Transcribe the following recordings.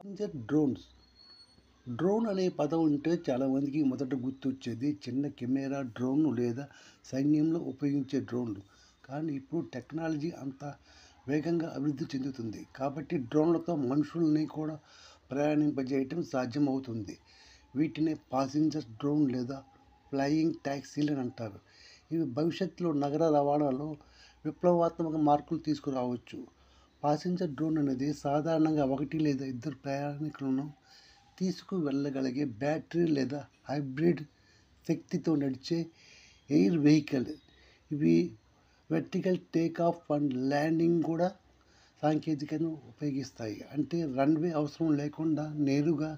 Drones. Drone అనే పదం ఉంటే చాలామందికి మొదట గుర్తొచ్చేది చిన్న కెమెరా డ్రోన్ లేదా సైన్యంలో ఉపయోగించే డ్రోన్లు. కానీ ఇప్పుడు టెక్నాలజీ అంత వేగంగా అభివృద్ధి చెందుతుంది కాబట్టి డ్రోన్లతో మనుషుల్ని కూడా ప్రయాణింపజేయటం సాధ్యమవుతుంది. వీటిని పాసింజర్ డ్రోన్ లేదా ఫ్లయింగ్ టాక్సీలు అని అంటారు. ఇవి భవిష్యత్తులో నగర రవాణాలో విప్లవాత్మక మార్పులు తీసుకురావచ్చు. పాసింజర్ డ్రోన్ అనేది సాధారణంగా ఒకటి లేదా ఇద్దరు ప్రయాణికులను తీసుకువెళ్ళగలిగే బ్యాటరీ లేదా హైబ్రిడ్ శక్తితో నడిచే ఎయిర్ వెహికల్. ఇవి వెర్టికల్ టేకాఫ్ అండ్ ల్యాండింగ్ కూడా సాంకేతికతను ఉపయోగిస్తాయి. అంటే రన్వే అవసరం లేకుండా నేరుగా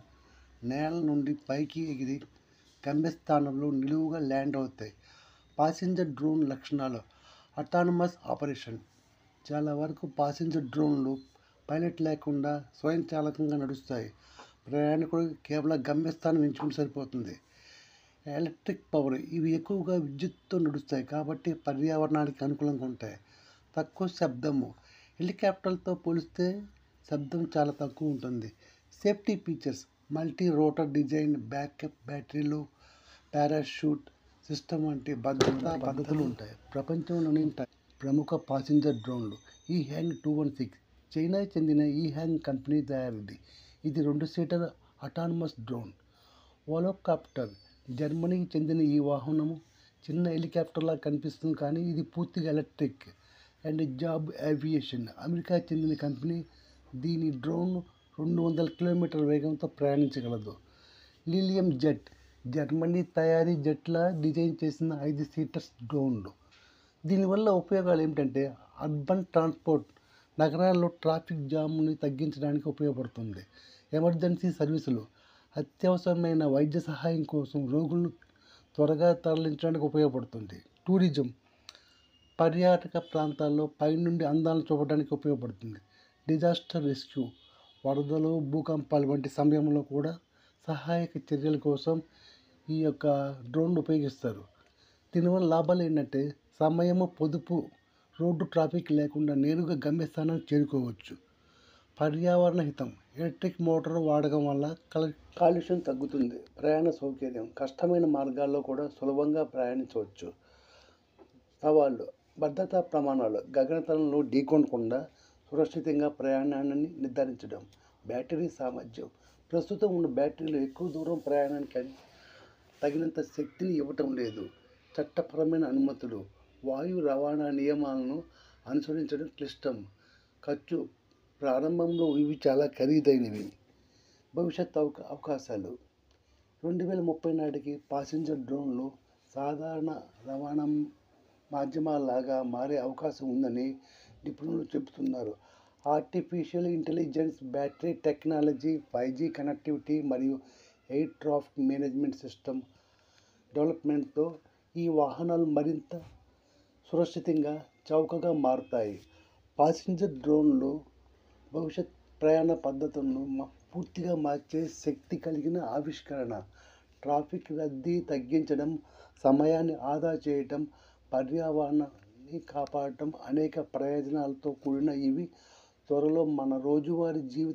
నేల నుండి పైకి ఎగిరి గమ్యస్థానంలో నిలువుగా ల్యాండ్ అవుతాయి. పాసింజర్ డ్రోన్ లక్షణాలు: అటానమస్ ఆపరేషన్. చాలా వరకు పాసింజర్ డ్రోన్లు పైలట్ లేకుండా స్వయంచాలకంగా నడుస్తాయి. ప్రయాణికుడు కేవలం గమ్యస్థానం ఎంచుకుంటే సరిపోతుంది. Electric power. ఇవి ఎక్కువగా విద్యుత్తుతో నడుస్తాయి కాబట్టి పర్యావరణానికి అనుకూలంగా ఉంటాయి. తక్కువ శబ్దము. హెలికాప్టర్లతో పోలిస్తే శబ్దం చాలా తక్కువ ఉంటుంది. Safety features: multi rotor design, backup బ్యాటరీలు, పారాషూట్ సిస్టమ్ వంటి భద్రతా పద్ధతులు ఉంటాయి. ప్రపంచంలోని ప్రముఖ పాసింజర్ డ్రోన్లు. ఈహాంగ్ 216 చైనాకి చెందిన ఈహాంగ్ కంపెనీ తయారీది. ఇది 2-సీటర్ అటానమస్ డ్రోన్. వోలోకాప్టర్. జర్మనీకి చెందిన ఈ వాహనము చిన్న హెలికాప్టర్లా కనిపిస్తుంది కానీ ఇది పూర్తిగా ఎలక్ట్రిక్. And job aviation. అమెరికాకి చెందిన కంపెనీ. దీని డ్రోన్ 200 కిలోమీటర్ల వేగంతో ప్రయాణించగలదు. Lilium jet. జర్మనీ తయారీ జెట్లా డిజైన్ చేసిన 5-సీటర్స్ డ్రోన్లు. దీనివల్ల ఉపయోగాలు ఏమిటంటే అర్బన్ ట్రాన్స్పోర్ట్, నగరాల్లో ట్రాఫిక్ జామ్ని తగ్గించడానికి ఉపయోగపడుతుంది. ఎమర్జెన్సీ సర్వీసులు, అత్యవసరమైన వైద్య సహాయం కోసం రోగులను త్వరగా తరలించడానికి ఉపయోగపడుతుంది. టూరిజం, పర్యాటక ప్రాంతాల్లో పైనుండి అందాలను చూపడానికి ఉపయోగపడుతుంది. డిజాస్టర్ రెస్క్యూ, వరదలు, భూకంపాలు వంటి సమయంలో కూడా సహాయక చర్యల కోసం ఈ యొక్క డ్రోన్ ఉపయోగిస్తారు. దీనివల్ల లాభాలు ఏంటంటే సమయము పొదుపు, రోడ్డు ట్రాఫిక్ లేకుండా నేరుగా గమ్యస్థానానికి చేరుకోవచ్చు. పర్యావరణ హితం. ఎలక్ట్రిక్ మోటార్ వాడకం వల్ల కాలుష్యం తగ్గుతుంది. ప్రయాణ సౌకర్యం. కష్టమైన మార్గాల్లో కూడా సులభంగా ప్రయాణించవచ్చు. సవాళ్ళు: భద్రతా ప్రమాణాలు. గగనతలంలో ఢీకొనకుండా సురక్షితంగా ప్రయాణాన్ని నిర్ధారించడం. బ్యాటరీ సామర్థ్యం. ప్రస్తుతం ఉన్న బ్యాటరీలు ఎక్కువ దూరం ప్రయాణానికి తగినంత శక్తిని ఇవ్వటం లేదు. చట్టపరమైన అనుమతులు. వాయు రవాణా నియమాలను అనుసరించడం క్లిష్టం. ఖర్చు. ప్రారంభంలో ఇవి చాలా ఖరీదైనవి. భవిష్యత్ అవకాశాలు. 2030 నాటికి పాసింజర్ డ్రోన్లు సాధారణ రవాణా మాధ్యమాలాగా మారే అవకాశం ఉందని నిపుణులు చెబుతున్నారు. Artificial intelligence, battery technology, 5G connectivity మరియు ఎయిర్ ట్రాఫిక్ మేనేజ్మెంట్ సిస్టమ్ డెవలప్మెంట్తో ఈ వాహనాలు మరింత సురక్షితంగా, చౌకగా మారుతాయి. పాసింజర్ డ్రోన్లు భవిష్యత్ ప్రయాణ పద్ధతులను పూర్తిగా మార్చే శక్తి కలిగిన ఆవిష్కరణ. ట్రాఫిక్ రద్దీ తగ్గించడం, సమయాన్ని ఆదా చేయటం, పర్యావరణాన్ని కాపాడటం అనేక ప్రయోజనాలతో కూడిన ఇవి త్వరలో మన రోజువారీ జీవిత